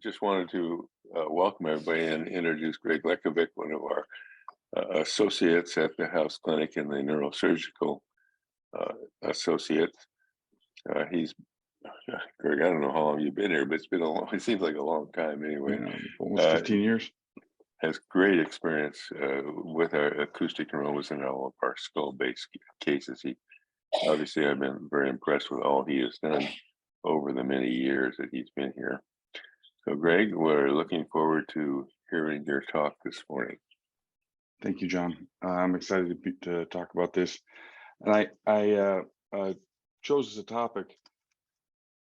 Just wanted to welcome everybody and introduce Greg Lekovic, one of our associates at the House Clinic and the neurosurgical associates. He's Greg, I don't know how long you've been here, but it seems like a long time anyway. Yeah, almost 15 years. Has great experience with our acoustic neuromas and all of our skull-based cases. Obviously, I've been very impressed with all he has done over the many years that he's been here. So Greg, we're looking forward to hearing your talk this morning. Thank you, John. I'm excited to talk about this. And I chose as a topic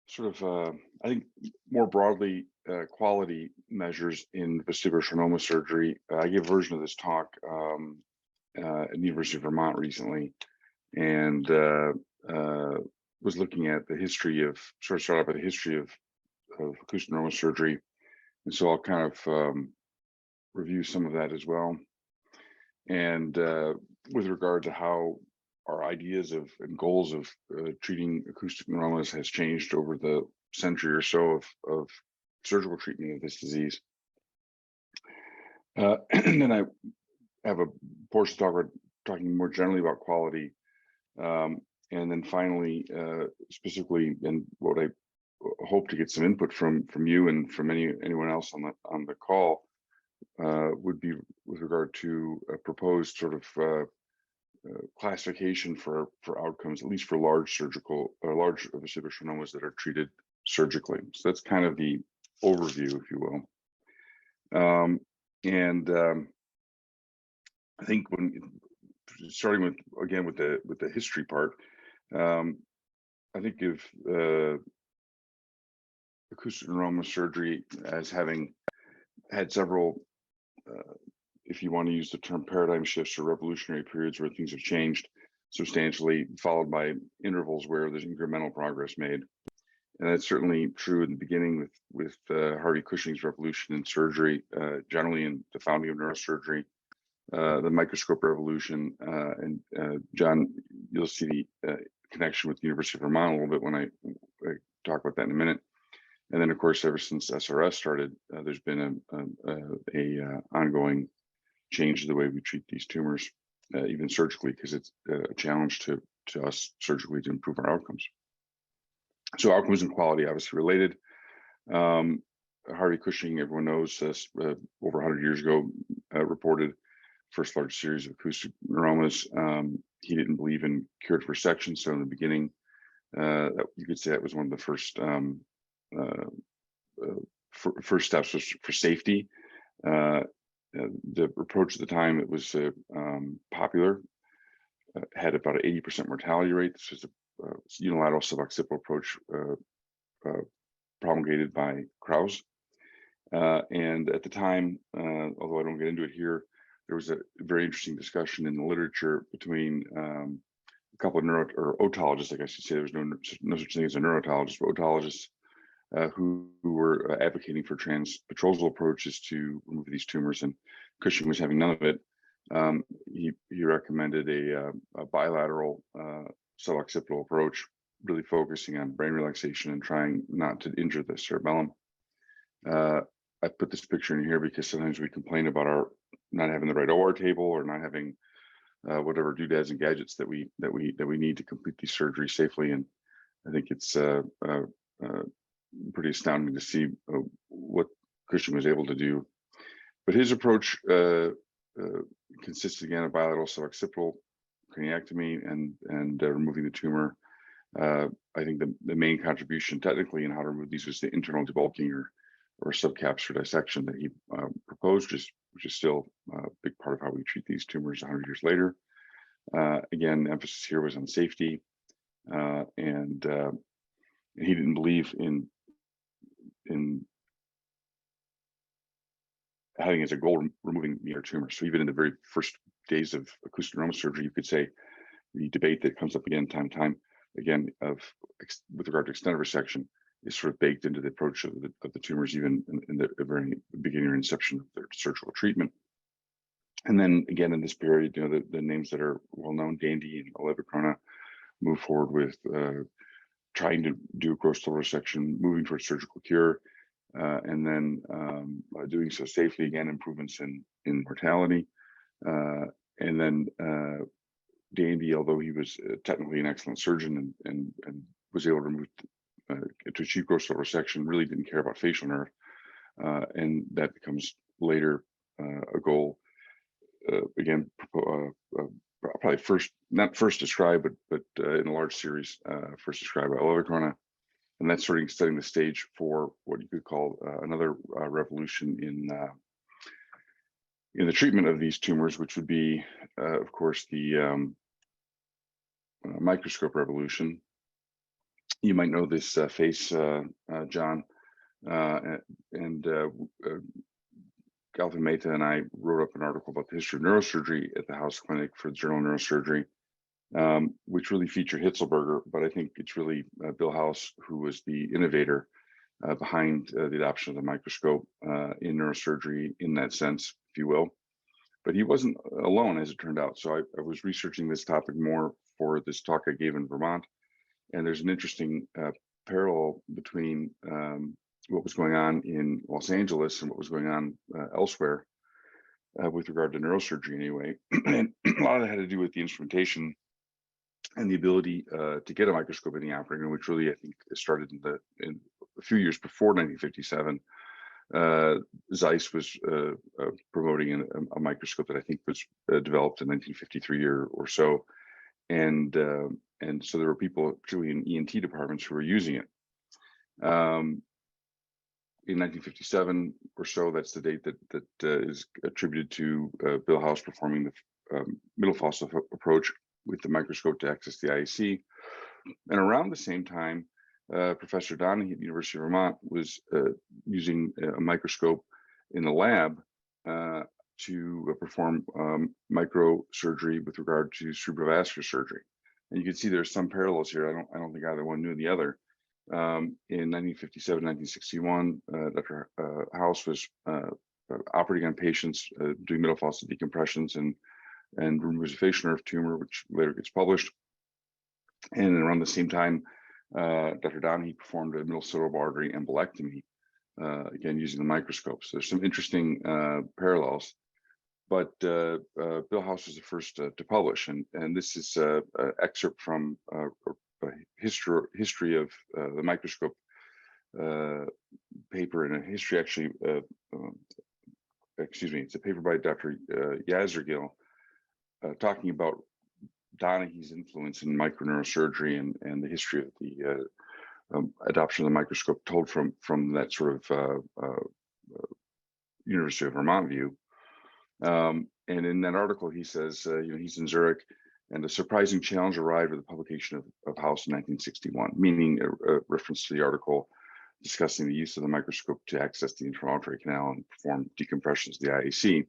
sort of, I think more broadly, quality measures in vestibular schwannoma surgery. I gave a version of this talk at the University of Vermont recently, and was looking at the history of, started out by the history of acoustic neuroma surgery. And so I'll kind of review some of that as well. And with regard to how our ideas of and goals of treating acoustic neuromas has changed over the century or so of surgical treatment of this disease. And then I have a portion talking more generally about quality. And then finally, specifically, and what I hope to get some input from you and from anyone else on the call would be with regard to a proposed sort of classification for outcomes, at least for large surgical or large vestibular schwannomas that are treated surgically. So that's kind of the overview, if you will. I think when starting with again with the history part, I think of acoustic neuroma surgery as having had several, if you want to use the term, paradigm shifts or revolutionary periods where things have changed substantially, followed by intervals where there's incremental progress made. And that's certainly true in the beginning with Harvey Cushing's revolution in surgery, generally in the founding of neurosurgery, the microscope revolution, and John, you'll see the connection with the University of Vermont a little bit when I talk about that in a minute. And then, of course, ever since SRS started, there's been a ongoing change in the way we treat these tumors, even surgically, because it's a challenge to us surgically to improve our outcomes. So outcomes and quality obviously related. Harvey Cushing, everyone knows, over 100 years ago, reported first large series of acoustic neuromas. He didn't believe in curative resection, so in the beginning, you could say that was one of the first first steps was for safety. The approach at the time, it was popular, had about an 80% mortality rate. This was a unilateral suboccipital approach promulgated by Krause. And at the time, although I don't get into it here, there was a very interesting discussion in the literature between a couple of otologists, like I should say. There was no such thing as a neurotologist, but otologists who were advocating for transpetrosal approaches to remove these tumors, and Cushing was having none of it. He recommended a bilateral suboccipital approach, really focusing on brain relaxation and trying not to injure the cerebellum. I put this picture in here because sometimes we complain about our not having the right OR table or not having whatever doodads and gadgets that we need to complete these surgeries safely. And I think it's pretty astounding to see what Cushing was able to do. But his approach consists again of bilateral suboccipital craniectomy and removing the tumor. I think the main contribution technically in how to remove these was the internal debulking or subcapsular dissection that he proposed, which is still a big part of how we treat these tumors 100 years later. Again, the emphasis here was on safety, and he didn't believe in having as a goal removing the tumor. So even in the very first days of acoustic neuroma surgery, you could say the debate that comes up again time to time, again, with regard to extended resection, is sort of baked into the approach of the tumors, even in the very beginning or inception of their surgical treatment. And then again, in this period, the names that are well known, Dandy and Lekovic, move forward with trying to do a gross total resection, moving towards surgical cure, and then doing so safely. Again, improvements in mortality, and then Dandy, although he was technically an excellent surgeon and was able to move to achieve gross total resection, really didn't care about facial nerve, and that becomes later a goal. Again, probably not first described, but in a large series, first described by Lekovic, and that's sort of setting the stage for what you could call another revolution in the treatment of these tumors, which would be, of course, the microscope revolution. You might know this face, John, and Galvin Mehta and I wrote up an article about the history of neurosurgery at the House Clinic for the Journal of Neurosurgery, which really featured Hitzelberger, but I think it's really Bill House who was the innovator behind the adoption of the microscope in neurosurgery in that sense, if you will. But he wasn't alone, as it turned out. So I was researching this topic more for this talk I gave in Vermont, and there's an interesting parallel between what was going on in Los Angeles and what was going on elsewhere with regard to neurosurgery anyway. And a lot of that had to do with the instrumentation and the ability to get a microscope in the operating room, which really, I think, started in a few years before 1957. Zeiss was promoting a microscope that I think was developed in 1953 or so. And so there were people, particularly in ENT departments, who were using it. In 1957 or so, that's the date that is attributed to Bill House performing the middle fossa approach with the microscope to access the IEC. And around the same time, Professor Donahue at the University of Vermont was using a microscope in the lab to perform microsurgery with regard to cerebrovascular surgery. And you can see there's some parallels here. I don't think either one knew the other. In 1957, 1961, Dr. House was operating on patients doing middle fossa decompressions and removes a facial nerve tumor, which later gets published. And around the same time, Dr. Donahue performed a middle cerebral artery embolectomy, again using the microscope. So there's some interesting parallels. But Bill House was the first to publish, and this is an excerpt from a history of the microscope paper, and a history actually. Excuse me, it's a paper by Dr. Yazergill talking about Donahue's influence in microneurosurgery and the history of the adoption of the microscope, told from that sort of University of Vermont view. And in that article, he says, he's in Zurich, and a surprising challenge arrived with the publication of House in 1961, meaning a reference to the article discussing the use of the microscope to access the inflammatory canal and perform decompressions of the IAC.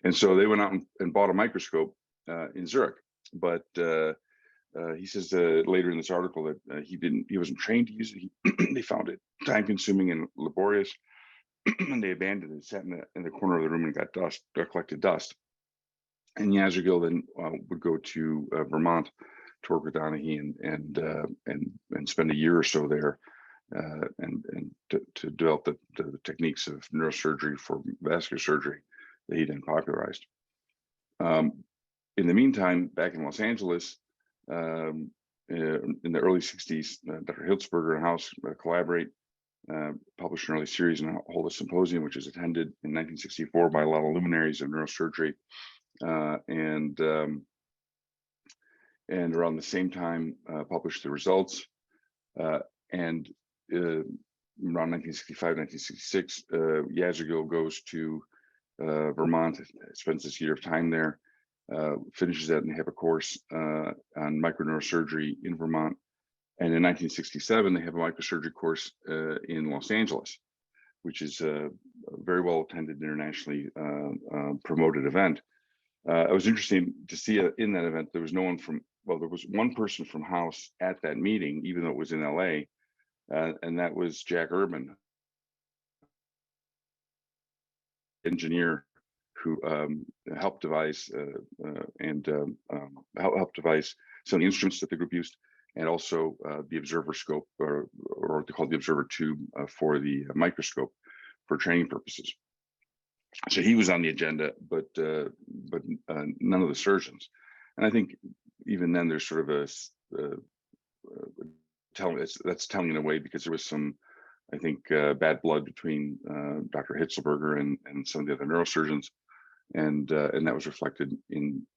And so they went out and bought a microscope in Zurich. But he says later in this article that he wasn't trained to use it. They found it time-consuming and laborious, and they abandoned it, sat in the corner of the room and collected dust. And Yazergill then would go to Vermont to work with Donahue and spend a year or so there, and to develop the techniques of neurosurgery for vascular surgery that he then popularized. In the meantime, back in Los Angeles, in the early 60s, Dr. Hiltzberger and House collaborate, published an early series and hold a symposium, which is attended in 1964 by a lot of luminaries of neurosurgery. And around the same time, published the results. And around 1965, 1966, Yazergill goes to Vermont, spends this year of time there, finishes that, and they have a course on microneurosurgery in Vermont. And in 1967, they have a microsurgery course in Los Angeles, which is a very well attended, internationally promoted event. It was interesting to see in that event, there was no one there was one person from House at that meeting, even though it was in LA, and that was Jack Urban, engineer who helped devise helped devise some of the instruments that the group used, and also the observer scope, or what they call the observer tube for the microscope for training purposes. So he was on the agenda, but none of the surgeons. And I think even then there's sort of that's telling in a way, because there was some, I think, bad blood between Dr. Hitzelberger and some of the other neurosurgeons, and that was reflected in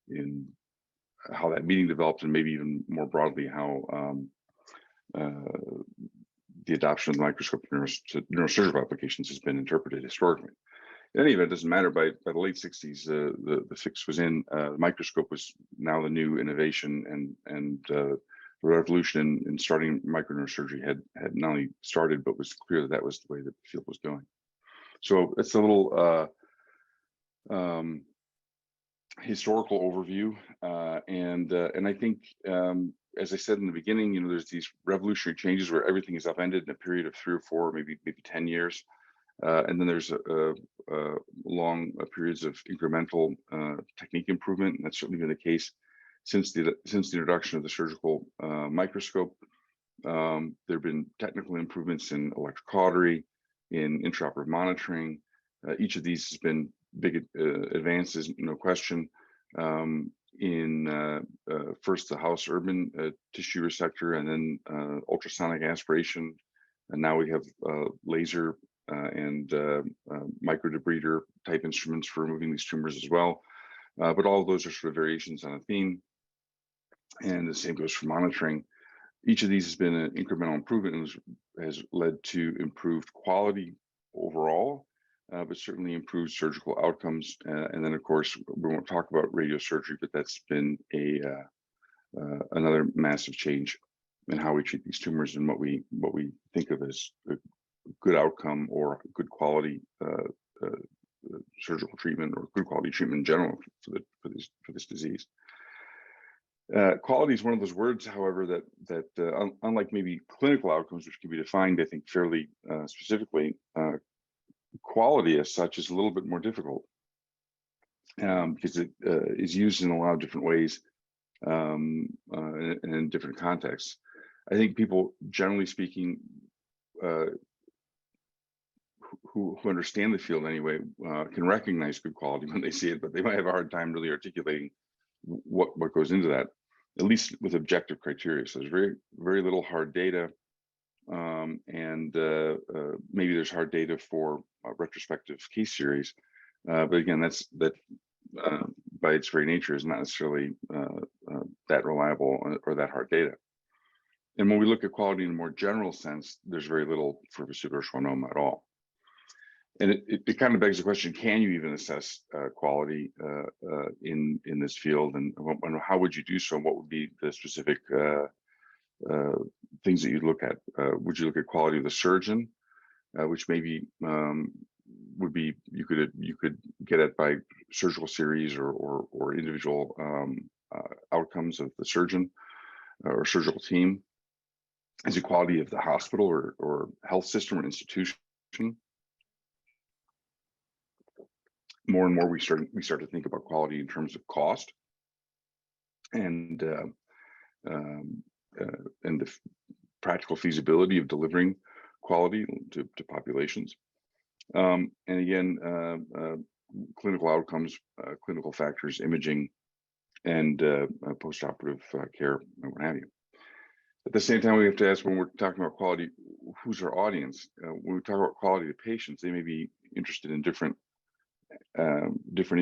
how that meeting developed, and maybe even more broadly how the adoption of the microscope to neurosurgical applications has been interpreted historically. In any event, it doesn't matter. By the late 60s, the fix was in. The microscope was now the new innovation, and the revolution in starting microneurosurgery had not only started, but was clear that was the way that the field was going. So it's a little historical overview, and I think, as I said in the beginning, you know, there's these revolutionary changes where everything is upended in a period of 3 or 4, maybe 10 years. And then there's long periods of incremental technique improvement, and that's certainly been the case since the introduction of the surgical microscope. There have been technical improvements in electrocautery, in intraoperative monitoring. Each of these has been big advances, no question. In first the House urban tissue resector, and then ultrasonic aspiration, and now we have laser and microdebrider type instruments for removing these tumors as well. But all of those are sort of variations on a theme, and the same goes for monitoring. Each of these has been an incremental improvement and has led to improved quality overall, but certainly improved surgical outcomes. And then, of course, we won't talk about radiosurgery, but that's been another massive change in how we treat these tumors and what we think of as a good outcome or good quality surgical treatment, or good quality treatment in general for this disease. Quality is one of those words, however, that unlike maybe clinical outcomes, which can be defined, I think, fairly specifically, quality as such is a little bit more difficult, because it is used in a lot of different ways and in different contexts. I think people, generally speaking, who understand the field anyway, can recognize good quality when they see it, but they might have a hard time really articulating what goes into that, at least with objective criteria. So there's very little hard data, and maybe there's hard data for retrospective case series, but again, that by its very nature is not necessarily that reliable or that hard data. And when we look at quality in a more general sense, there's very little for vestibular schwannoma at all. And it kind of begs the question: can you even assess quality in this field, and how would you do so? And what would be the specific things that you'd look at? Would you look at quality of the surgeon, which maybe would be you could get at by surgical series or individual outcomes of the surgeon or surgical team? Is it quality of the hospital or health system or institution? More and more, we start to think about quality in terms of cost and the practical feasibility of delivering quality to populations. And again, clinical outcomes, clinical factors, imaging, and postoperative care, and what have you. At the same time, we have to ask, when we're talking about quality, who's our audience? When we talk about quality of patients, they may be interested in different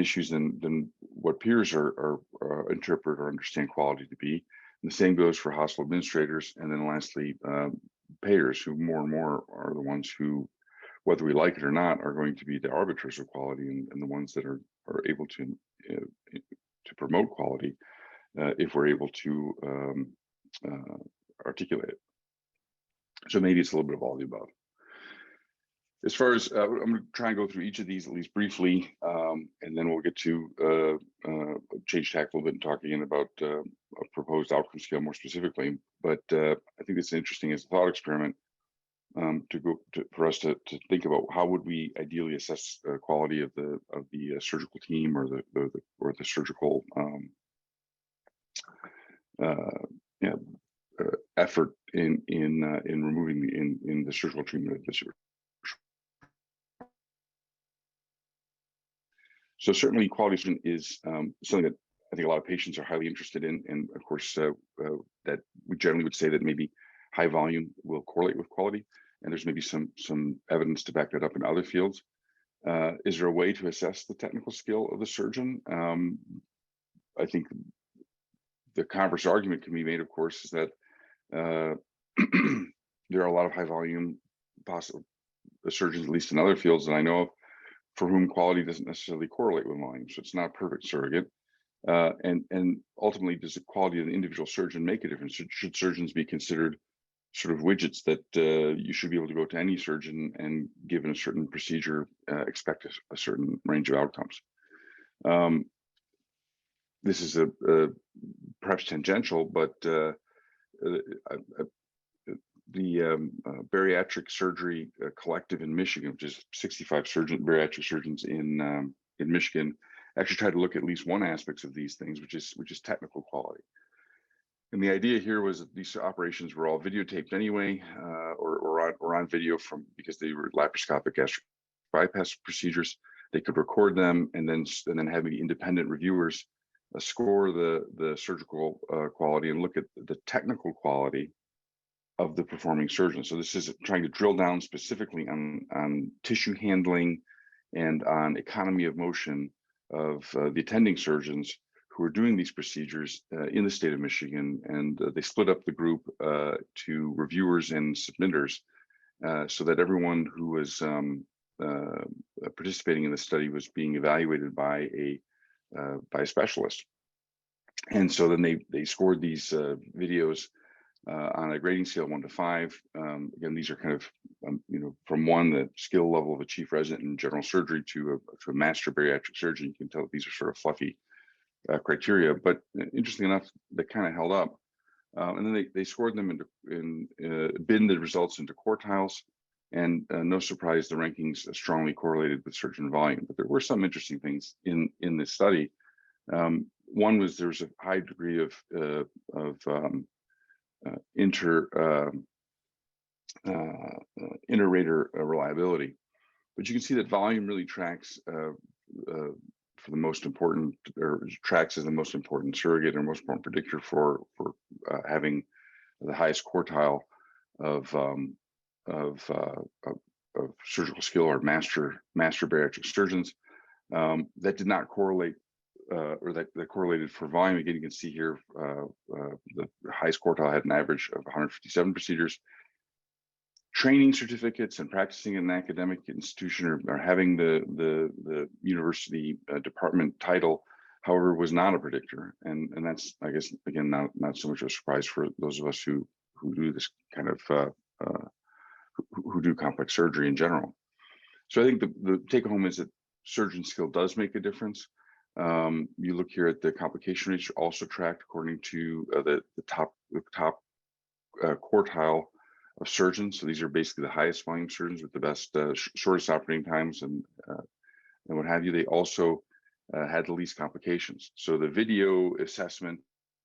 issues than what peers are interpret or understand quality to be. And the same goes for hospital administrators, and then lastly, payers, who more and more are the ones who, whether we like it or not, are going to be the arbiters of quality, and the ones that are able to promote quality if we're able to articulate it. So maybe it's a little bit of all the above. As far as I'm going to try and go through each of these at least briefly, and then we'll get to change tack a little bit and talk again about a proposed outcome scale more specifically. But I think it's interesting as a thought experiment. for us to think about how would we ideally assess quality of the surgical team or the surgical effort in removing in the surgical treatment of this. So certainly quality is something that I think a lot of patients are highly interested in, and of course that we generally would say that maybe high volume will correlate with quality, and there's maybe some evidence to back that up in other fields. Is there a way to assess the technical skill of the surgeon? I think the converse argument can be made, of course, is that there are a lot of high volume surgeons, at least in other fields that I know of, for whom quality doesn't necessarily correlate with volume. So it's not a perfect surrogate. And ultimately, does the quality of the individual surgeon make a difference? Should surgeons be considered sort of widgets that you should be able to go to any surgeon and, given a certain procedure, expect a certain range of outcomes? This is perhaps tangential, but the bariatric surgery collective in Michigan, which is 65 bariatric surgeons in Michigan, actually tried to look at least one aspect of these things, which is technical quality. And the idea here was that these operations were all videotaped anyway, or on video because they were laparoscopic gastric bypass procedures. They could record them and then have the independent reviewers score the surgical quality and look at the technical quality of the performing surgeon. So this is trying to drill down specifically on tissue handling and on economy of motion of the attending surgeons who are doing these procedures in the state of Michigan. And they split up the group to reviewers and submitters so that everyone who was participating in the study was being evaluated by a specialist. And so then they scored these videos on a grading scale 1 to 5. Again, these are kind of from 1, the skill level of a chief resident in general surgery, to a master bariatric surgeon. You can tell that these are sort of fluffy criteria, but interestingly enough, they kind of held up. And then they scored them binned the results into quartiles, and no surprise, the rankings strongly correlated with surgeon volume. But there were some interesting things in this study. One was there was a high degree of inter-rater reliability, but you can see that volume really tracks for the most important, or tracks as the most important surrogate or most important predictor for having the highest quartile of surgical skill or master bariatric surgeons. That did not correlate, or that correlated for volume. Again, you can see here the highest quartile had an average of 157 procedures. Training certificates and practicing in an academic institution or having the university department title, however, was not a predictor. And that's, I guess, again, not so much a surprise for those of us who do this kind of who do complex surgery in general. So I think the take home is that surgeon skill does make a difference. You look here at the complication rates, also tracked according to the top quartile of surgeons. So these are basically the highest volume surgeons with the best, shortest operating times and what have you. They also had the least complications. So the video assessment,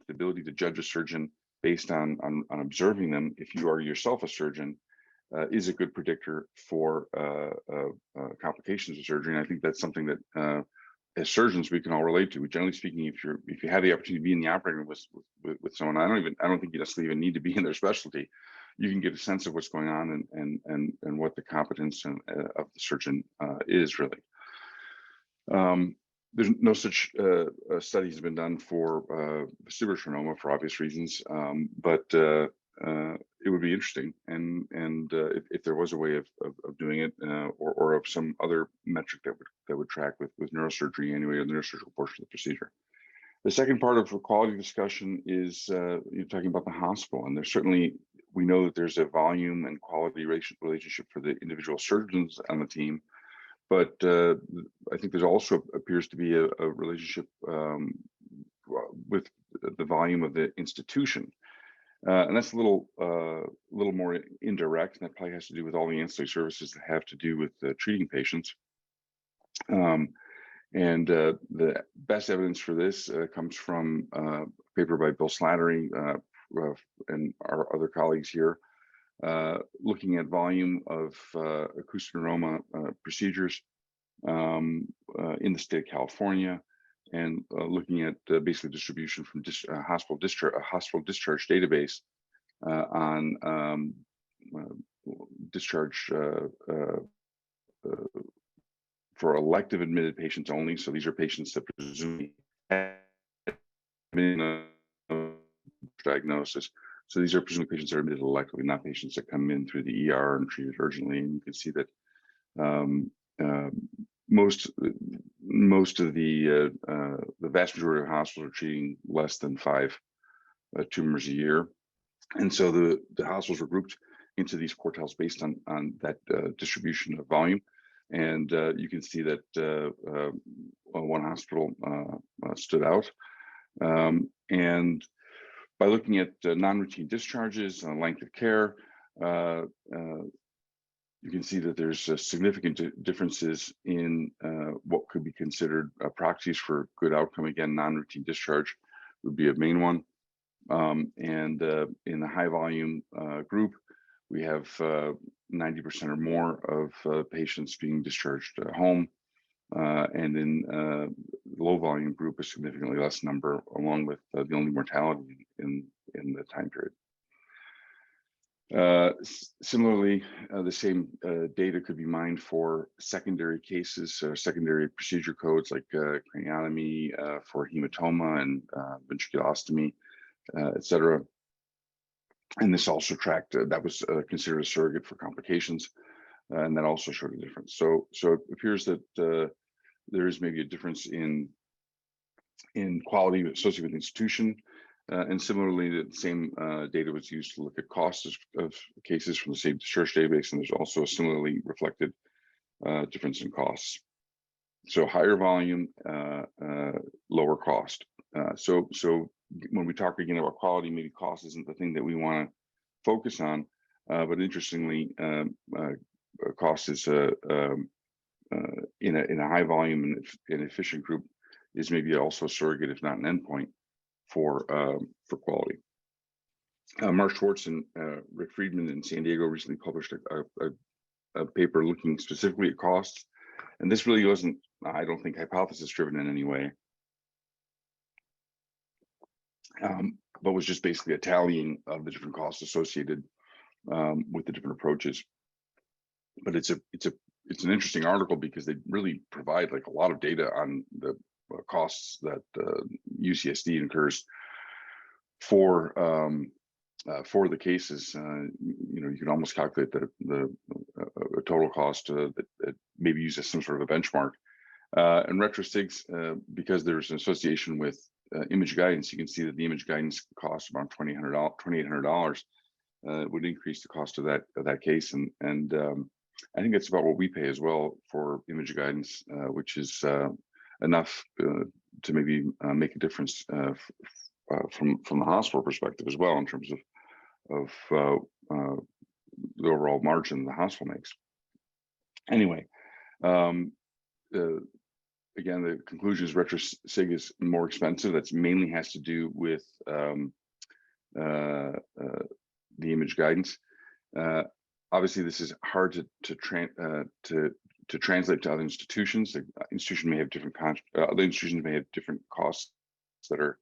the ability to judge a surgeon based on observing them, if you are yourself a surgeon, is a good predictor for complications of surgery. And I think that's something that as surgeons we can all relate to. Generally speaking, if you have the opportunity to be in the operating room with someone, I don't think you necessarily even need to be in their specialty. You can get a sense of what's going on and what the competence of the surgeon is really. There's no such study has been done for vestibular schwannoma for obvious reasons, but it would be interesting, and if there was a way of doing it, or of some other metric that would track with neurosurgery anyway, or the neurosurgical portion of the procedure. The second part of the quality discussion is you're talking about the hospital, and there's certainly, we know that there's a volume and quality relationship for the individual surgeons on the team, but I think there's also appears to be a relationship with the volume of the institution. And that's a little more indirect, and that probably has to do with all the ancillary services that have to do with treating patients. And the best evidence for this comes from a paper by Bill Slattery and our other colleagues here, looking at volume of acoustic neuroma procedures in the state of California, and looking at basically distribution from hospital discharge database on discharge for elective admitted patients only. So these are patients that presumably have been diagnosis. So these are presumably patients that are admitted electively, not patients that come in through the ER and treated urgently. And you can see that most of the vast majority of hospitals are treating less than 5 tumors a year. And so the hospitals were grouped into these quartiles based on that distribution of volume. And you can see that one hospital stood out. And by looking at non-routine discharges, length of care, you can see that there's significant differences in what could be considered proxies for good outcome. Again, non-routine discharge would be a main one. And in the high volume group, we have 90% or more of patients being discharged home. And in the low volume group, a significantly less number, along with the only mortality in the time period. Similarly, the same data could be mined for secondary cases, secondary procedure codes like craniotomy for hematoma and ventriculostomy, et cetera. And this also tracked, that was considered a surrogate for complications, and that also showed a difference. So it appears that there is maybe a difference in quality associated with institution. And similarly, the same data was used to look at costs of cases from the same discharge database, and there's also a similarly reflected difference in costs. So higher volume, lower cost. So when we talk again about quality, maybe cost isn't the thing that we want to focus on, but interestingly, cost is in a high volume and efficient group is maybe also a surrogate, if not an endpoint, for quality. Mark Schwartz and Rick Friedman in San Diego recently published a paper looking specifically at costs, and this really wasn't, I don't think, hypothesis driven in any way, but was just basically a tallying of the different costs associated with the different approaches. But it's an interesting article because they really provide like a lot of data on the costs that UCSD incurs for the cases. You can almost calculate the total cost that maybe use as some sort of a benchmark. And RetroSigs, because there's an association with image guidance, you can see that the image guidance costs about $2,800 would increase the cost of that case, and I think it's about what we pay as well for image guidance, which is enough to maybe make a difference from the hospital perspective as well, in terms of the overall margin the hospital makes. Anyway, again, the conclusion is RetroSig is more expensive. That's mainly has to do with the image guidance. Obviously, this is hard to translate to other institutions. The institution may have different other institutions may have different costs that are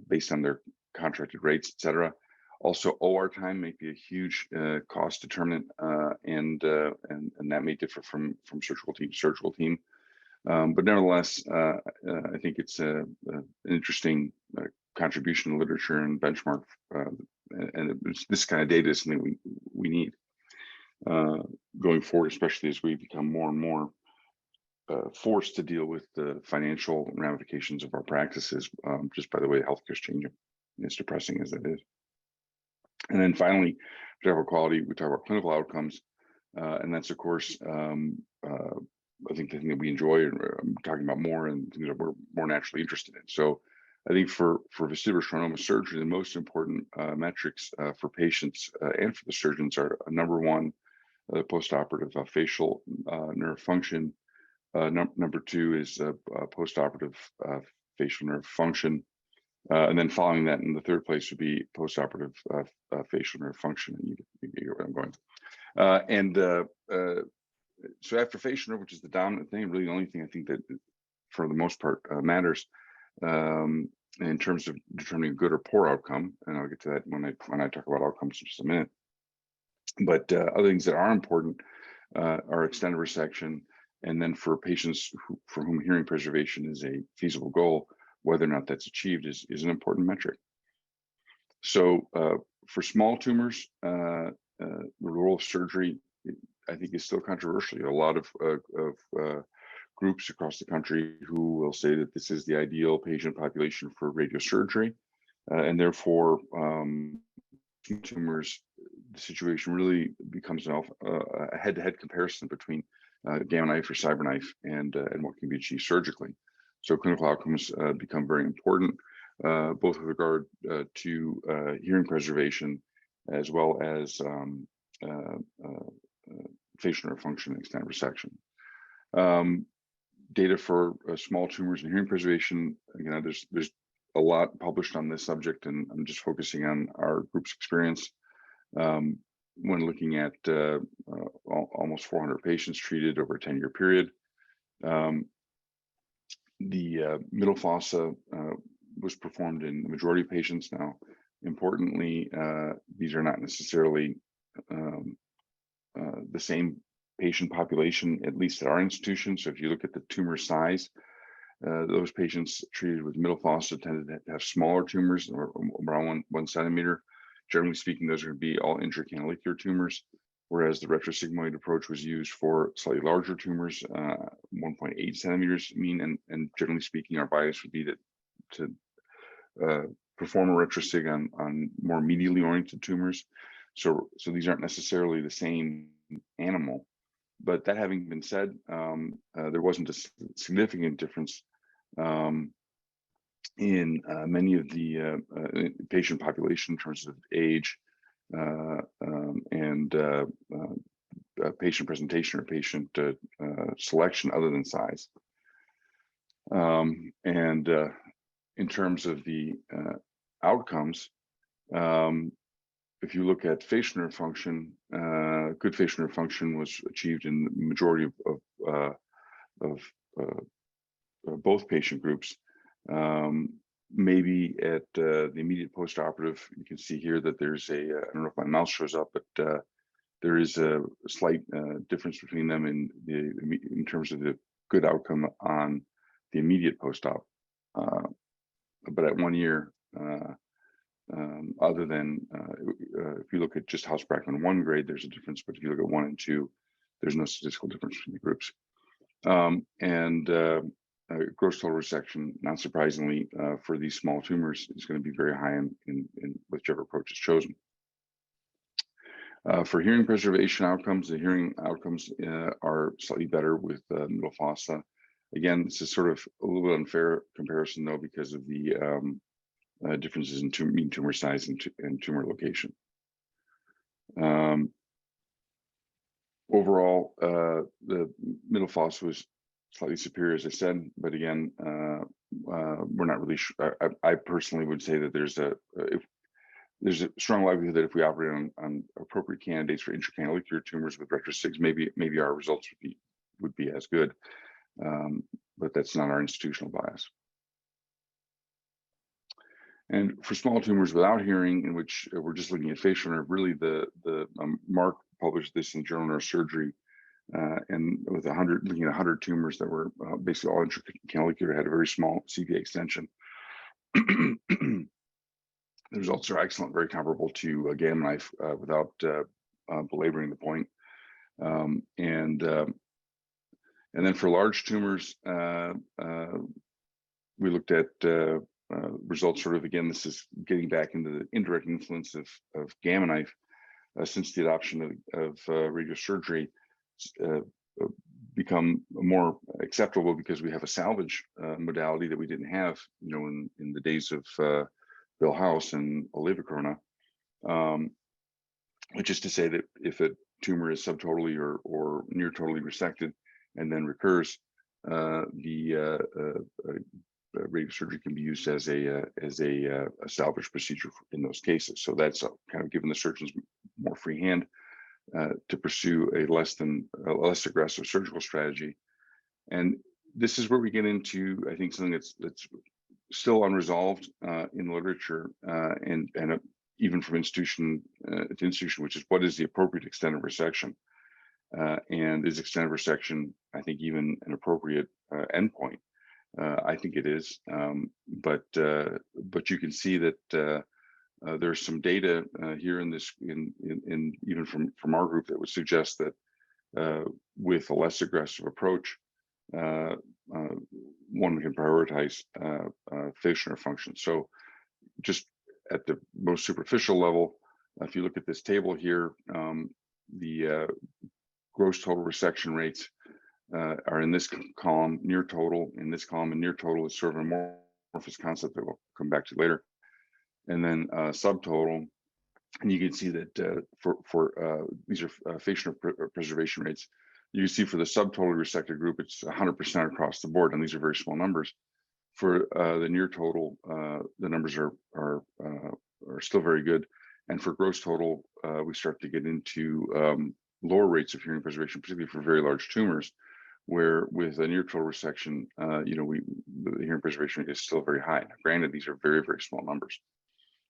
based on their contracted rates, et cetera. Also, OR time may be a huge cost determinant, and that may differ from surgical team to surgical team. But nevertheless, I think it's an interesting contribution to literature and benchmark, and this kind of data is something we need going forward, especially as we become more and more forced to deal with the financial ramifications of our practices, just by the way healthcare is changing, as depressing as that is. And then finally, we talk about quality, we talk about clinical outcomes, and that's, of course, I think the thing that we enjoy and talking about more, and things that we're more naturally interested in. So I think for vestibular schwannoma surgery, the most important metrics for patients and for the surgeons are number one, postoperative facial nerve function. Number two is postoperative facial nerve function. And then following that in the third place would be postoperative facial nerve function. And you get where I'm going. So after facial nerve, which is the dominant thing, really the only thing I think that for the most part matters in terms of determining good or poor outcome, and I'll get to that when I talk about outcomes in just a minute. But other things that are important are extended resection, and then for patients for whom hearing preservation is a feasible goal, whether or not that's achieved is an important metric. So for small tumors, the role of surgery, I think, is still controversial. A lot of groups across the country who will say that this is the ideal patient population for radiosurgery, and therefore tumors, the situation really becomes a head-to-head comparison between gamma knife or cyberknife and what can be achieved surgically. So clinical outcomes become very important, both with regard to hearing preservation as well as facial nerve function and extended resection. Data for small tumors and hearing preservation, again, there's a lot published on this subject, and I'm just focusing on our group's experience. When looking at almost 400 patients treated over a 10-year period, the middle fossa was performed in the majority of patients. Now, importantly, these are not necessarily the same patient population, at least at our institution. So if you look at the tumor size, those patients treated with middle fossa tended to have smaller tumors, or around 1 centimeter. Generally speaking, those are going to be all intracanalicular tumors, whereas the retrosigmoid approach was used for slightly larger tumors, 1.8 centimeters mean, and generally speaking, our bias would be to perform a retrosig on more medially oriented tumors. So these aren't necessarily the same animal. But that having been said, there wasn't a significant difference in many of the patient population in terms of age and patient presentation or patient selection other than size. In terms of the outcomes, if you look at facial nerve function, good facial nerve function was achieved in the majority of both patient groups. Maybe at the immediate postoperative, you can see here that there's I don't know if my mouse shows up, but there is a slight difference between them in terms of the good outcome on the immediate post-op. But at 1 year, other than if you look at just House Brackman 1 grade, there's a difference, but if you look at 1 and 2, there's no statistical difference between the groups. Gross total resection, not surprisingly, for these small tumors is going to be very high in whichever approach is chosen. For hearing preservation outcomes, the hearing outcomes are slightly better with middle fossa. Again, this is sort of a little bit unfair comparison, though, because of the differences in mean tumor size and tumor location. Overall, the middle fossa was slightly superior, as I said, but again, we're not really sure. I personally would say that there's a strong likelihood that if we operate on appropriate candidates for intracanalicular tumors with retrosigs, maybe our results would be as good, but that's not our institutional bias. And for small tumors without hearing, in which we're just looking at facial nerve, really Mark published this in Journal Neurosurgery, and with looking at 100 tumors that were basically all intracanalicular, had a very small CPA extension. The results are excellent, very comparable to a gamma knife without belaboring the point. And then for large tumors, we looked at results sort of, again, this is getting back into the indirect influence of gamma knife since the adoption of radiosurgery. become more acceptable because we have a salvage modality that we didn't have, in the days of Bill House and Oliva, which is to say that if a tumor is subtotally or near totally resected and then recurs, the radiosurgery can be used as a salvage procedure in those cases. So that's kind of given the surgeons more free hand to pursue a less aggressive surgical strategy. And this is where we get into, I think, something that's still unresolved in the literature and even from institution to institution, which is what is the appropriate extent of resection, and is extent of resection, I think, even an appropriate endpoint. I think it is, but you can see that there's some data here in this, even from our group, that would suggest that with a less aggressive approach, one can prioritize facial nerve function. So, just at the most superficial level, if you look at this table here, the gross total resection rates are in this column, near total in this column, and near total is sort of an amorphous concept that we'll come back to later. And then subtotal, and you can see that for these are facial preservation rates. You can see for the subtotally resected group, it's 100% across the board, and these are very small numbers. For the near total, the numbers are still very good, and for gross total, we start to get into lower rates of hearing preservation, particularly for very large tumors, where with a near total resection, the hearing preservation rate is still very high. Now, granted, these are very, very small numbers,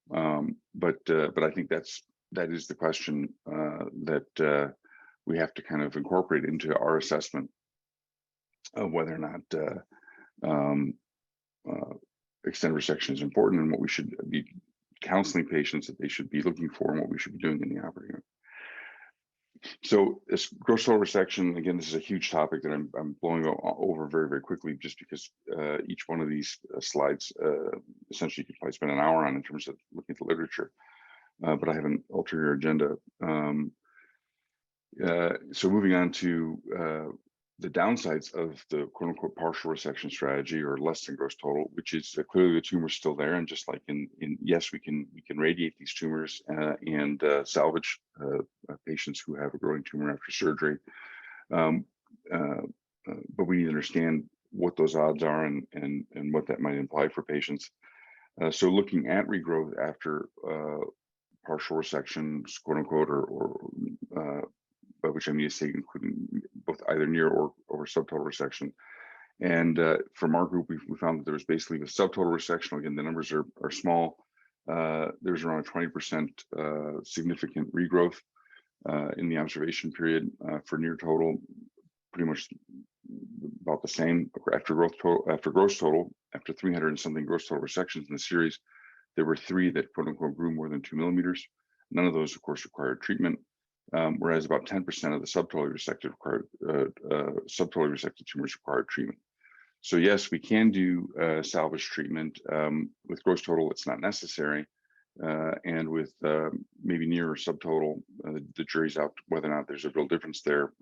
but I think that is the question that we have to kind of incorporate into our assessment of whether or not extent of resection is important, and what we should be counseling patients that they should be looking for, and what we should be doing in the operating room. So this gross total resection, again, this is a huge topic that I'm blowing over very, very quickly, just because each one of these slides essentially you could probably spend an hour on in terms of looking at the literature, but I have an ulterior agenda. So moving on to the downsides of the quote unquote partial resection strategy, or less than gross total, which is clearly the tumor's still there. And just like yes, we can radiate these tumors and salvage patients who have a growing tumor after surgery. But we need to understand what those odds are and what that might imply for patients. So looking at regrowth after partial resection, quote unquote, or by which I mean to say including both either near or subtotal resection. And from our group, we found that there was basically with subtotal resection, again, the numbers are small. There's around a 20% significant regrowth in the observation period. For near total, pretty much about the same. After gross total, after 300 and something gross total resections in the series, there were 3 that quote unquote grew more than 2 millimeters. None of those, of course, required treatment. Whereas about 10% of the subtotally resected tumors required treatment. So yes, we can do salvage treatment. With gross total, it's not necessary, and with maybe near or subtotal, the jury's out whether or not there's a real difference there,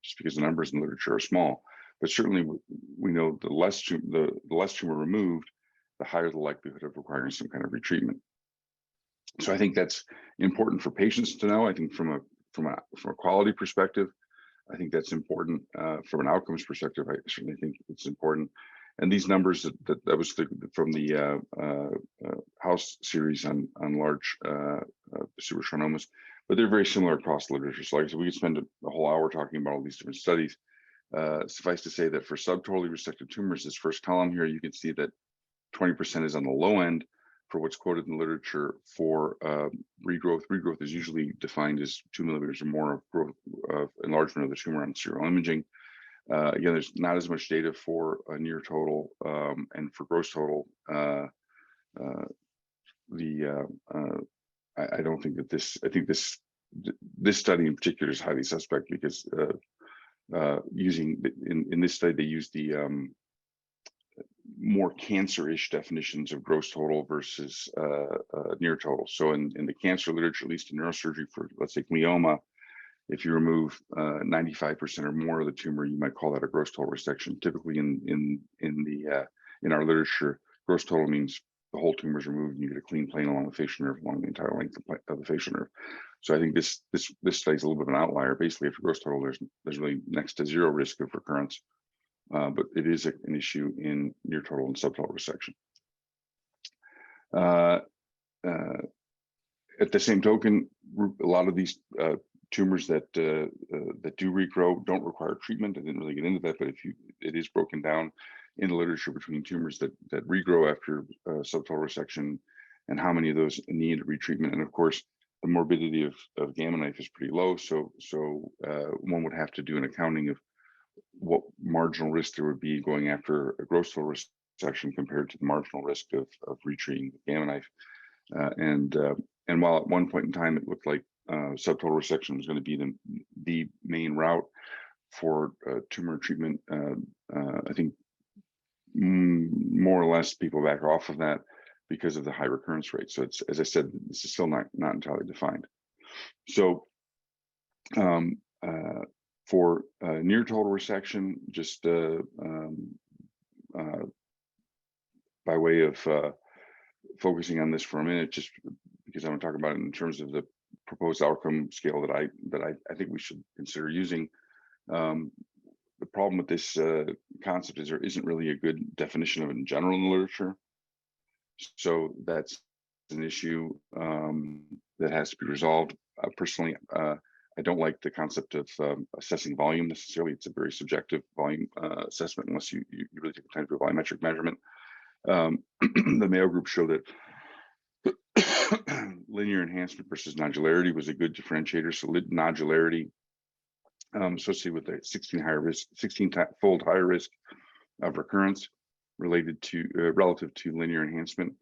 just because the numbers in the literature are small. But certainly, we know the less tumor removed, the higher the likelihood of requiring some kind of retreatment. So I think that's important for patients to know. I think from a quality perspective, I think that's important. From an outcomes perspective, I certainly think it's important. And these numbers that was from the House series on large vestibular schwannomas, but they're very similar across the literature. So like I said, we could spend a whole hour talking about all these different studies. Suffice to say that for subtotally resected tumors, this first column here, you can see that 20% is on the low end for what's quoted in the literature for regrowth. Regrowth is usually defined as 2 millimeters or more of growth of enlargement of the tumor on serial imaging. Again, there's not as much data for a near total and for gross total. I don't think that this. I think this study in particular is highly suspect because using in this study they used the more cancer-ish definitions of gross total versus near total. So in the cancer literature, at least in neurosurgery for, let's say, glioma, If you remove 95% or more of the tumor, you might call that a gross total resection. Typically, in our literature, gross total means the whole tumor is removed and you get a clean plane along the facial nerve along the entire length of the facial nerve. So I think this study is a little bit of an outlier. Basically, if gross total, there's really next to zero risk of recurrence, but it is an issue in near total and subtotal resection. At the same token, a lot of these tumors that do regrow don't require treatment. I didn't really get into that, but it is broken down in the literature between tumors that regrow after subtotal resection and how many of those need retreatment. And of course, the morbidity of gamma knife is pretty low. So one would have to do an accounting of what marginal risk there would be going after a gross total resection compared to the marginal risk of retreating with gamma knife. And while at one point in time it looked like subtotal resection was going to be the main route for tumor treatment, I think more or less people back off of that because of the high recurrence rate. So it's, as I said, this is still not entirely defined. So for near total resection, just by way of focusing on this for a minute, just because I'm going to talk about it in terms of the proposed outcome scale that I think we should consider using. The problem with this concept is there isn't really a good definition of it in general in the literature. So that's an issue that has to be resolved. Personally, I don't like the concept of assessing volume necessarily. It's a very subjective volume assessment unless you really take the time to do a volumetric measurement. The Mayo group showed that linear enhancement versus nodularity was a good differentiator. So nodularity associated with a 16-fold higher risk of recurrence related to relative to linear enhancement.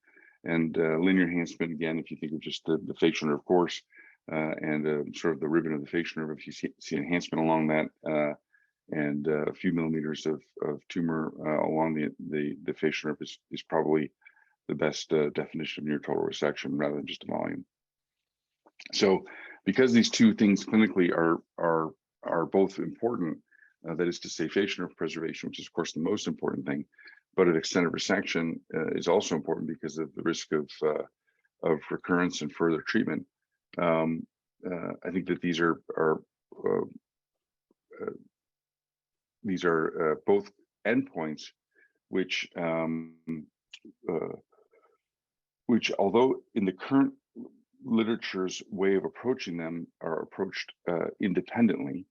And linear enhancement, again, if you think of just the facial nerve course and sort of the ribbon of the facial nerve, if you see enhancement along that and a few millimeters of tumor along the facial nerve is probably the best definition of near total resection rather than just a volume. So because these two things clinically are both important, that is to say facial nerve preservation, which is of course the most important thing, but an extended resection is also important because of the risk of recurrence and further treatment. I think that these are both endpoints which although in the current literature's way of approaching them are approached independently,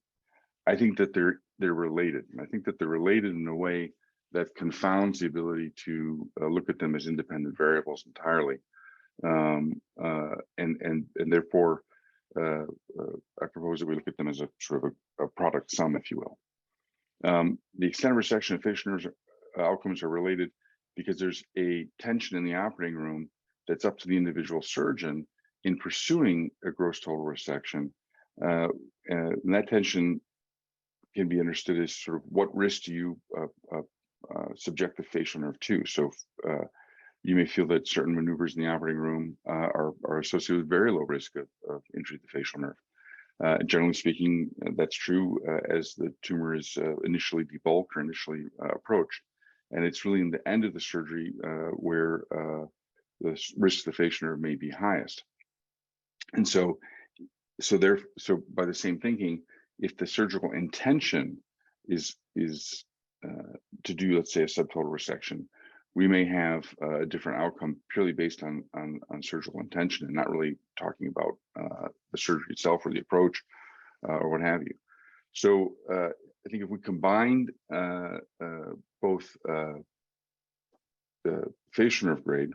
I think that they're related. And I think that they're related in a way that confounds the ability to look at them as independent variables entirely. And therefore, I propose that we look at them as a sort of a product sum, if you will. The extended resection of facial nerves outcomes are related because there's a tension in the operating room that's up to the individual surgeon in pursuing a gross total resection. And that tension can be understood as sort of what risk do you subject the facial nerve to. So you may feel that certain maneuvers in the operating room are associated with very low risk of injury to the facial nerve. Generally speaking, that's true as the tumor is initially debulked or initially approached. And it's really in the end of the surgery where the risk of the facial nerve may be highest. And so by the same thinking, if the surgical intention is to do, let's say, a subtotal resection, we may have a different outcome purely based on surgical intention and not really talking about the surgery itself or the approach or what have you. So I think if we combined both the facial nerve grade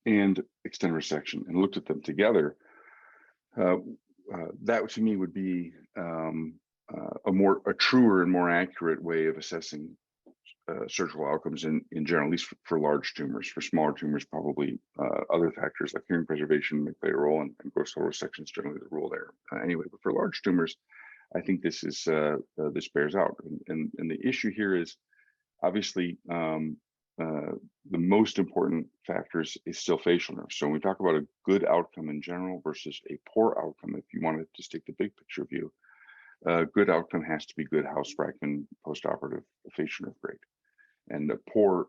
and extended resection and looked at them together, that to me would be a truer and more accurate way of assessing surgical outcomes in general, at least for large tumors. For smaller tumors, probably other factors like hearing preservation may play a role, and gross total resection is generally the rule there. Anyway, but for large tumors, I think this is this bears out. And the issue here is obviously the most important factors is still facial nerve. So when we talk about a good outcome in general versus a poor outcome, if you want to just take the big picture view, a good outcome has to be good House fragment postoperative facial nerve grade, and a poor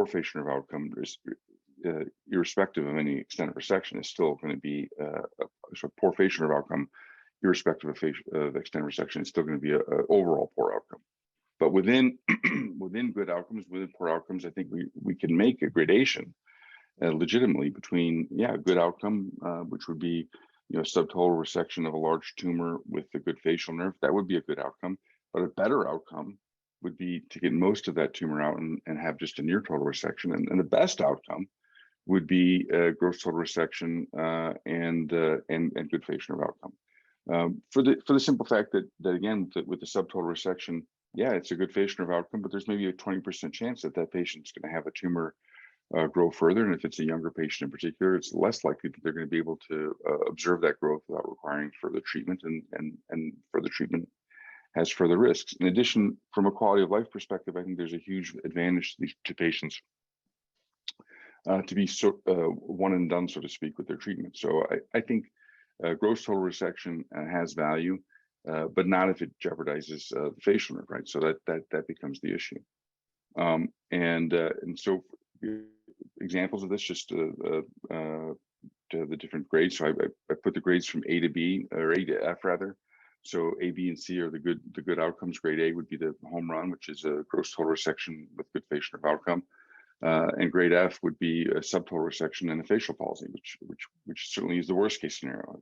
facial nerve outcome is, irrespective of any extent of resection, is still going to be a poor facial nerve outcome, irrespective of extent of resection, is still going to be a overall poor outcome. But within within good outcomes, within poor outcomes, I think we can make a gradation legitimately between, a good outcome, which would be, subtotal resection of a large tumor with a good facial nerve. That would be a good outcome. But a better outcome would be to get most of that tumor out and have just a near total resection. And the best outcome would be gross total resection and good facial nerve outcome. For the simple fact that again, with the subtotal resection, it's a good facial nerve outcome, but there's maybe a 20% chance that patient's going to have a tumor grow further. And if it's a younger patient in particular, it's less likely that they're going to be able to observe that growth without requiring further treatment, and further treatment has further risks. In addition, from a quality of life perspective, I think there's a huge advantage to patients to be one and done, so to speak, with their treatment. So I think gross total resection has value, but not if it jeopardizes the facial nerve, right? So that becomes the issue. And so examples of this, just to the different grades. So I put the grades from A to B, or A to F rather. So A, B, and C are the good outcomes. Grade A would be the home run, which is a gross total resection with good facial nerve outcome. And grade F would be a subtotal resection and a facial palsy, which certainly is the worst case scenario.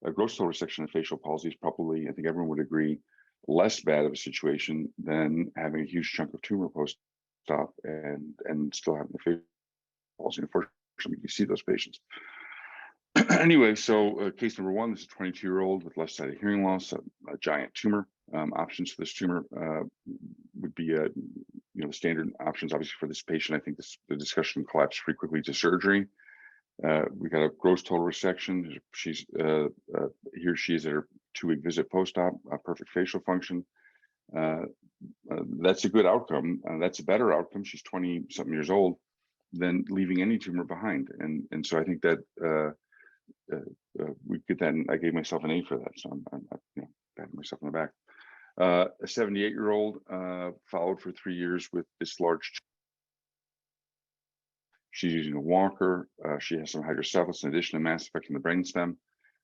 A gross total resection and facial palsy is probably, I think everyone would agree, less bad of a situation than having a huge chunk of tumor post-op and still having a facial palsy. Unfortunately, you see those patients. Anyway, so case number one, this is a 22-year-old with left-sided hearing loss, a giant tumor. Options for this tumor would be, the standard options. Obviously, for this patient, I think the discussion collapsed pretty quickly to surgery. We got a gross total resection. She's here. She is at her 2-week visit post-op, perfect facial function. That's a good outcome. That's a better outcome. She's 20-something years old than leaving any tumor behind. And so I think that we get that. And I gave myself an A for that. So I'm patting myself on the back. A 78-year-old followed for 3 years with this large. She's using a walker. She has some hydrocephalus in addition to mass affecting the brainstem.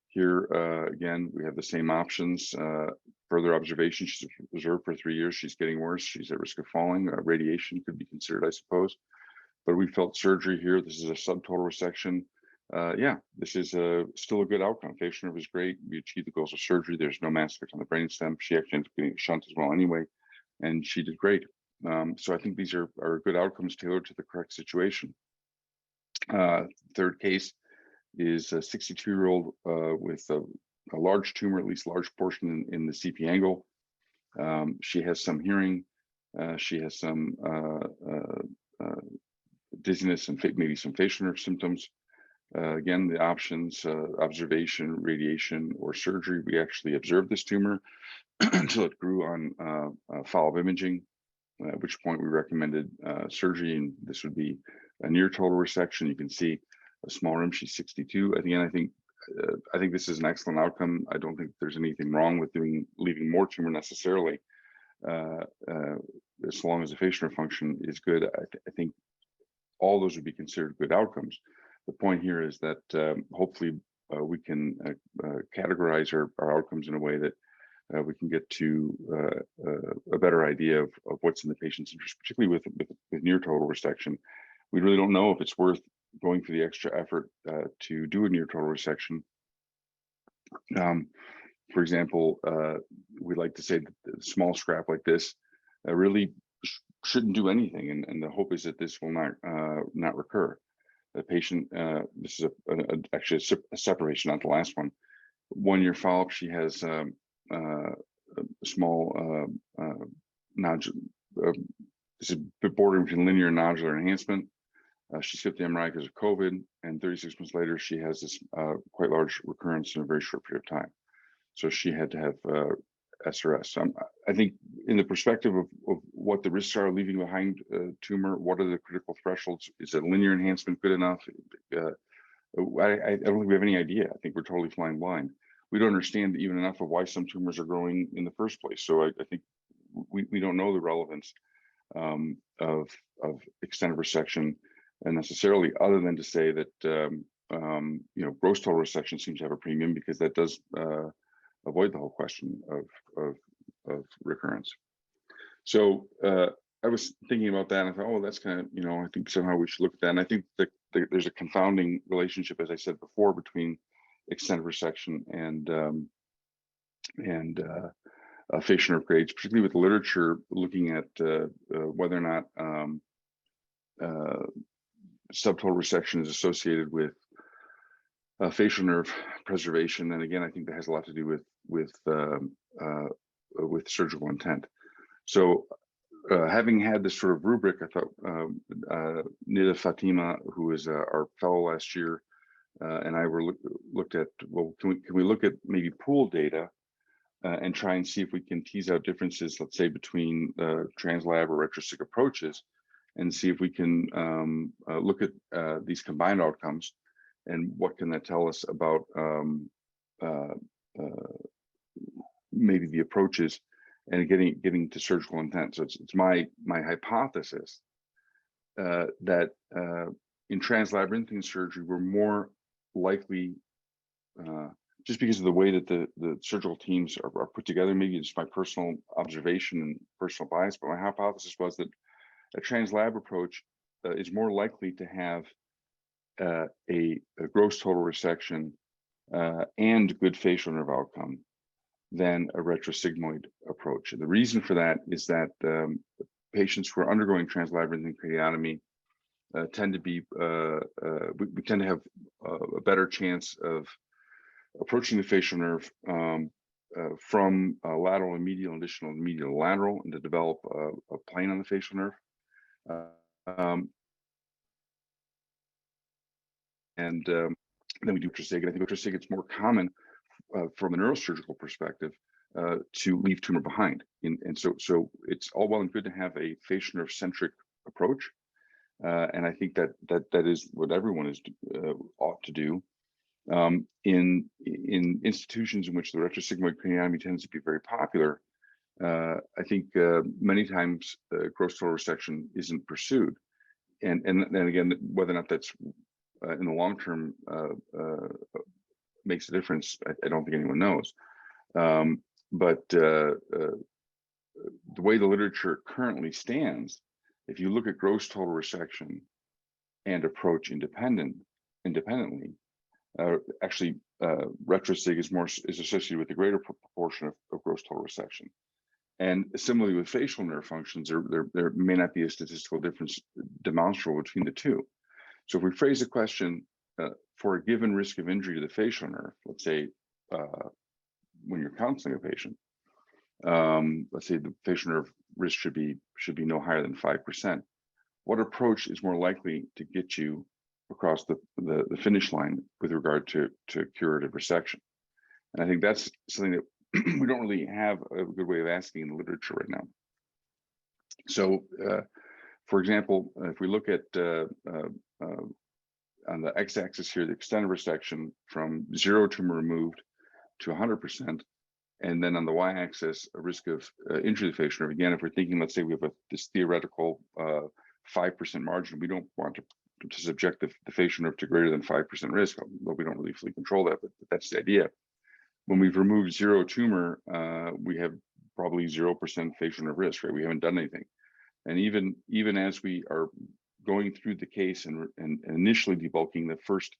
Here, again, we have the same options. Further observation, she's observed for 3 years. She's getting worse. She's at risk of falling. Radiation could be considered, I suppose. But we felt surgery here. This is a subtotal resection. This is still a good outcome. Facial nerve is great. We achieved the goals of surgery. There's no mass effect on the brainstem. She actually ended up getting a shunt as well anyway, and she did great. So I think these are good outcomes tailored to the correct situation. Third case is a 62-year-old with a large tumor, at least large portion in the CP angle. She has some hearing. She has some dizziness and maybe some facial nerve symptoms. Again, the options, observation, radiation, or surgery. We actually observed this tumor until it grew on follow-up imaging, at which point we recommended surgery, and this would be a near total resection. You can see a small rim. She's 62. Again, I think this is an excellent outcome. I don't think there's anything wrong with leaving more tumor necessarily, as long as the facial nerve function is good. I think all those would be considered good outcomes. The point here is that hopefully we can categorize our outcomes in a way that we can get to a better idea of what's in the patient's interest, particularly with near total resection. We really don't know if it's worth going through the extra effort to do a near total resection. For example, we'd like to say that a small scrap like this really shouldn't do anything, and the hope is that this will not recur. The patient, this is actually a separation, not the last one. 1 year follow-up, she has a small nodule. This is bordering between linear and nodular enhancement. She skipped the MRI because of COVID, and 36 months later, she has this quite large recurrence in a very short period of time. So she had to have SRS. So I think in the perspective of what the risks are leaving behind tumor, what are the critical thresholds? Is a linear enhancement good enough? I don't think we have any idea. I think we're totally flying blind. We don't understand even enough of why some tumors are growing in the first place. So I think we don't know the relevance of extended resection necessarily, other than to say that you know, gross total resection seems to have a premium because that does avoid the whole question of recurrence. So I was thinking about that and I thought, oh, that's kind of, you know, I think somehow we should look at that. And I think that there's a confounding relationship, as I said before, between extended resection and facial nerve grades, particularly with the literature looking at whether or not subtotal resection is associated with facial nerve preservation. And again, I think that has a lot to do with surgical intent. So having had this sort of rubric, I thought Nida Fatima, who is our fellow last year, and I were looked at, well, can we look at maybe pooled data and try and see if we can tease out differences, let's say, between translab or retrosig approaches, and see if we can look at these combined outcomes, and what can that tell us about maybe the approaches and getting to surgical intent. So it's my hypothesis that in translabyrinthine surgery, we're more likely, just because of the way that the surgical teams are put together, maybe it's my personal observation and personal bias, but my hypothesis was that a translab approach is more likely to have a gross total resection and good facial nerve outcome than a retrosigmoid approach. And the reason for that is that patients who are undergoing translabyrinthine craniotomy tend to be, we tend to have a better chance of approaching the facial nerve from lateral and medial, additional and medial lateral, and to develop a plane on the facial nerve. Then we do ultrasig, and I think ultrasig, it's more common from a neurosurgical perspective to leave tumor behind. And so it's all well and good to have a facial nerve centric approach. And I think that is what everyone ought to do. In institutions in which the retrosigmoid craniotomy tends to be very popular, I think many times gross total resection isn't pursued. And again, whether or not that's in the long term makes a difference, I don't think anyone knows. But the way the literature currently stands, if you look at gross total resection and approach independently, actually retrosig is associated with a greater proportion of gross total resection. And similarly with facial nerve functions, there may not be a statistical difference demonstrable between the two. So if we phrase the question for a given risk of injury to the facial nerve, let's say when you're counseling a patient, let's say the facial nerve risk should be no higher than 5%. What approach is more likely to get you across the finish line with regard to curative resection? And I think that's something that we don't really have a good way of asking in the literature right now. So, for example, if we look at on the x-axis here, the extended resection from 0 tumor removed to 100%, and then on the y-axis, a risk of injury to the facial nerve. Again, if we're thinking, let's say we have this theoretical 5% margin, we don't want to subject the facial nerve to greater than 5% risk, although we don't really fully control that, but that's the idea. When we've removed 0 tumor, we have probably 0% facial nerve risk, right? We haven't done anything. And even as we are going through the case and initially debulking the first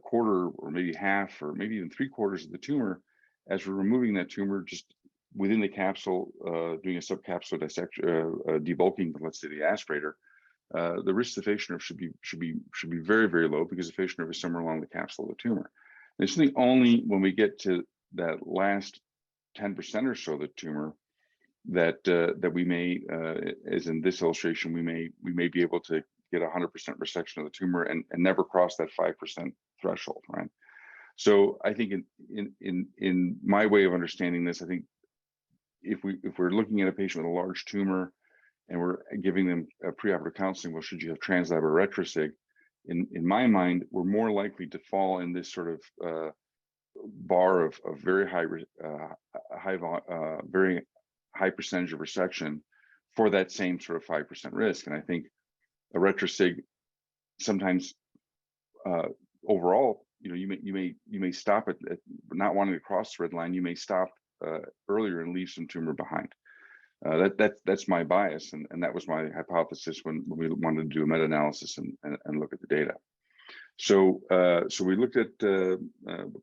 quarter or maybe half or maybe even 3/4 of the tumor, as we're removing that tumor just within the capsule, doing a subcapsular dissection, debulking, let's say the aspirator, the risk of the facial nerve should be very, very low, because the facial nerve is somewhere along the capsule of the tumor. And it's only when we get to that last 10% or so of the tumor that we may, as in this illustration, we may be able to get 100% resection of the tumor and never cross that 5% threshold, right? So I think in my way of understanding this, I think if we're looking at a patient with a large tumor and we're giving them a preoperative counseling, well, should you have translab or retrosig? In my mind, we're more likely to fall in this sort of bar of very very high percentage of resection for that same sort of 5% risk. And I think a retrosig sometimes overall, you may stop at not wanting to cross the red line. You may stop earlier and leave some tumor behind. That's my bias, and that was my hypothesis when we wanted to do a meta-analysis and look at the data. So we looked at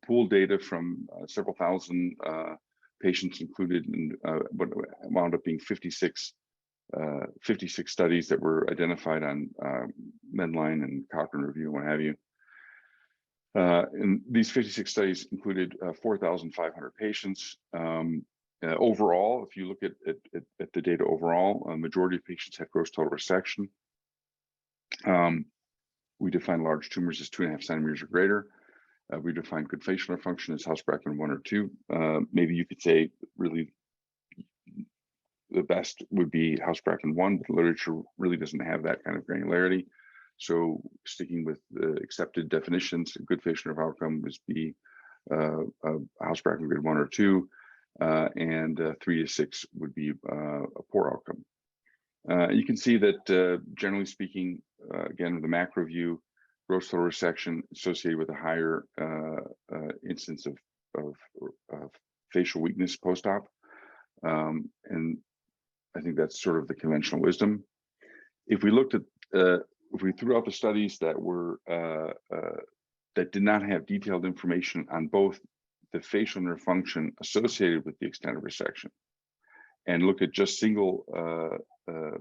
pooled data from several thousand patients included in what wound up being 56 studies that were identified on Medline and Cochrane Review and what have you. And these 56 studies included 4,500 patients. Overall, if you look at the data overall, a majority of patients had gross total resection. We define large tumors as 2.5 centimeters or greater. We define good facial nerve function as Housebracken 1 or 2. Maybe you could say really the best would be Housebracken 1, but the literature really doesn't have that kind of granularity. So sticking with the accepted definitions, a good facial nerve outcome would be Housebracken grade 1 or 2, and 3 to 6 would be a poor outcome. You can see that generally speaking, again, with the macro view, gross total resection associated with a higher instance of facial weakness post-op. And I think that's sort of the conventional wisdom. If we looked at, if we threw out the studies that were, that did not have detailed information on both the facial nerve function associated with the extent of resection, and look at just single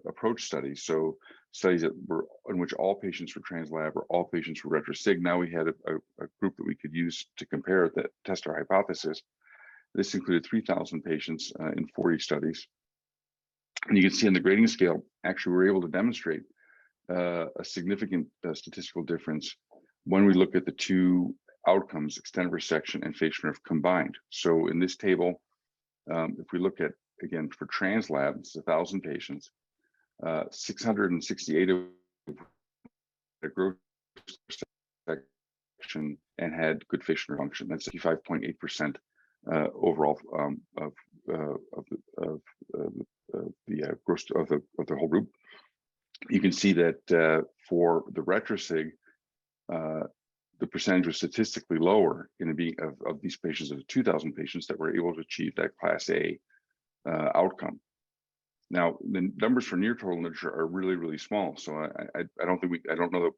approach studies, so studies that were in which all patients were translab or all patients were retrosig. Now we had a group that we could use to compare that test our hypothesis. This included 3,000 patients in 40 studies. And you can see on the grading scale, actually we were able to demonstrate a significant statistical difference when we look at the two outcomes, extent of resection and facial nerve combined. So in this table, if we look at, again, for translab, it's 1,000 patients, 668 of the gross resection and had good facial nerve function. That's 65.8% overall of the gross of the whole group. You can see that for the retrosig, the percentage was statistically lower in of these patients, of 2,000 patients that were able to achieve that class A outcome. Now, the numbers for near total literature are really, really small. So I don't know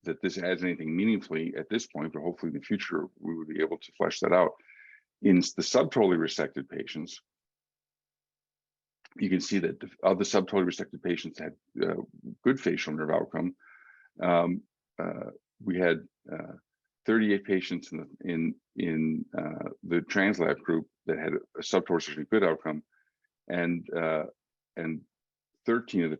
that this adds anything meaningfully at this point, but hopefully in the future, we would be able to flesh that out. In the subtotally resected patients, you can see that of the subtotally resected patients had good facial nerve outcome. We had 38 patients in the translab group that had a subtotally good outcome, and 13 of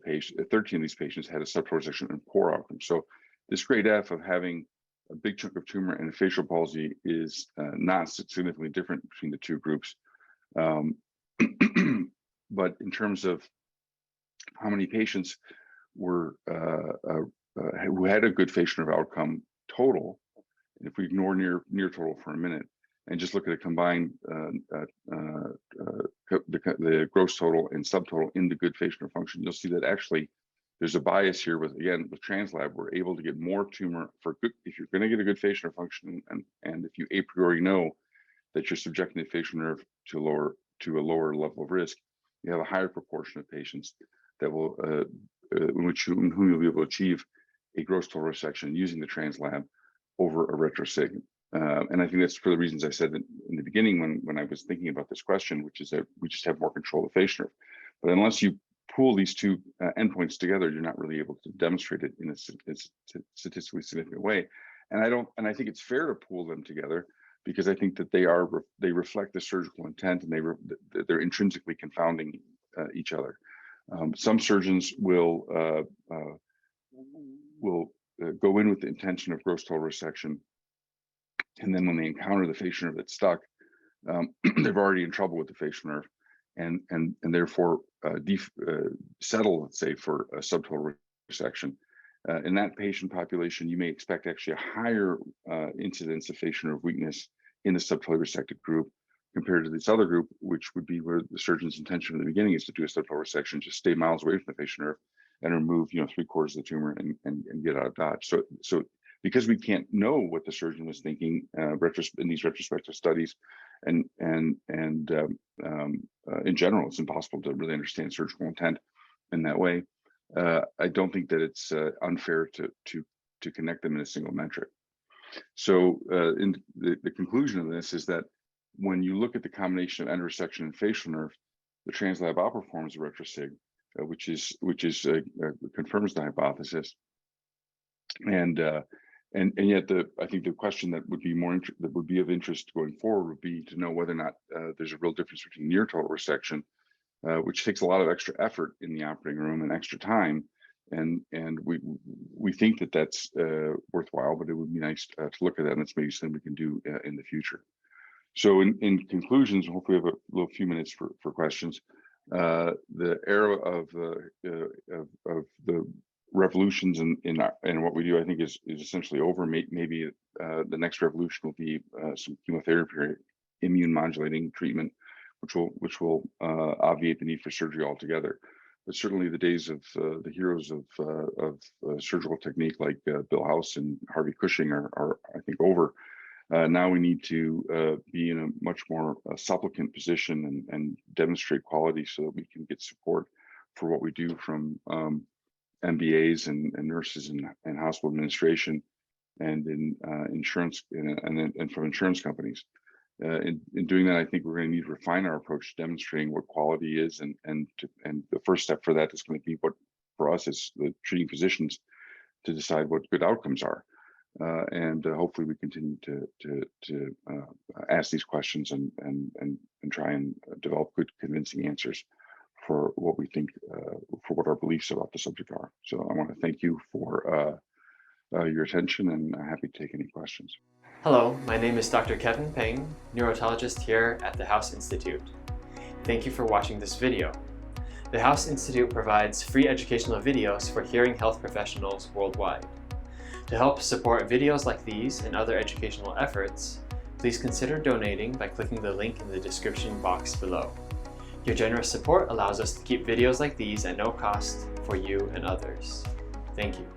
these patients had a subtotal resection and poor outcome. So this grade F of having a big chunk of tumor and a facial palsy is not significantly different between the two groups. But in terms of how many patients were who had a good facial nerve outcome total, if we ignore near total for a minute and just look at a combined the gross total and subtotal in the good facial nerve function, you'll see that actually there's a bias here with translab, we're able to get more tumor for good. If you're going to get a good facial nerve function, and if you a priori know that you're subjecting the facial nerve to a lower level of risk, you have a higher proportion of patients that will in whom you'll be able to achieve a gross total resection using the translab over a retrosig. And I think that's for the reasons I said in the beginning when I was thinking about this question, which is that we just have more control of the facial nerve. But unless you pool these two endpoints together, you're not really able to demonstrate it in a statistically significant way. And I think it's fair to pool them together, because I think that they reflect the surgical intent, and they're intrinsically confounding each other. Some surgeons will go in with the intention of gross total resection, and then when they encounter the facial nerve that's stuck, they're already in trouble with the facial nerve, and therefore settle, let's say, for a subtotal resection. In that patient population, you may expect actually a higher incidence of facial nerve weakness in the subtotally resected group compared to this other group, which would be where the surgeon's intention from the beginning is to do a subtotal resection, just stay miles away from the facial nerve and remove, 3/4 of the tumor and get out of Dodge. So because we can't know what the surgeon was thinking in these retrospective studies, and in general, it's impossible to really understand surgical intent in that way. I don't think that it's unfair to connect them in a single metric. So in the conclusion of this is that when you look at the combination of end resection and facial nerve, the translab outperforms the retrosig, which confirms the hypothesis. And yet I think the question that would be of interest going forward would be to know whether or not there's a real difference between near total resection, which takes a lot of extra effort in the operating room and extra time, and we think that that's worthwhile, but it would be nice to look at that, and that's maybe something we can do in the future. So in conclusions, hopefully we have a few minutes for questions. The era of the revolutions in what we do, I think, is essentially over. Maybe the next revolution will be some chemotherapy or immune modulating treatment, which will obviate the need for surgery altogether. But certainly the days of the heroes of surgical technique like Bill House and Harvey Cushing are I think over. Now we need to be in a much more supplicant position and demonstrate quality so that we can get support for what we do from MBAs and nurses and hospital administration and in insurance and from insurance companies. In doing that, I think we're going to need to refine our approach to demonstrating what quality is, and the first step for that is going to be what for us as the treating physicians to decide what good outcomes are. And hopefully we continue to ask these questions and try and develop good, convincing answers for what we think, for what our beliefs about the subject are. So I want to thank you for your attention, and I'm happy to take any questions. Hello, my name is Dr. Kevin Peng, neurotologist here at the House Institute. Thank you for watching this video. The House Institute provides free educational videos for hearing health professionals worldwide. To help support videos like these and other educational efforts, please consider donating by clicking the link in the description box below. Your generous support allows us to keep videos like these at no cost for you and others. Thank you.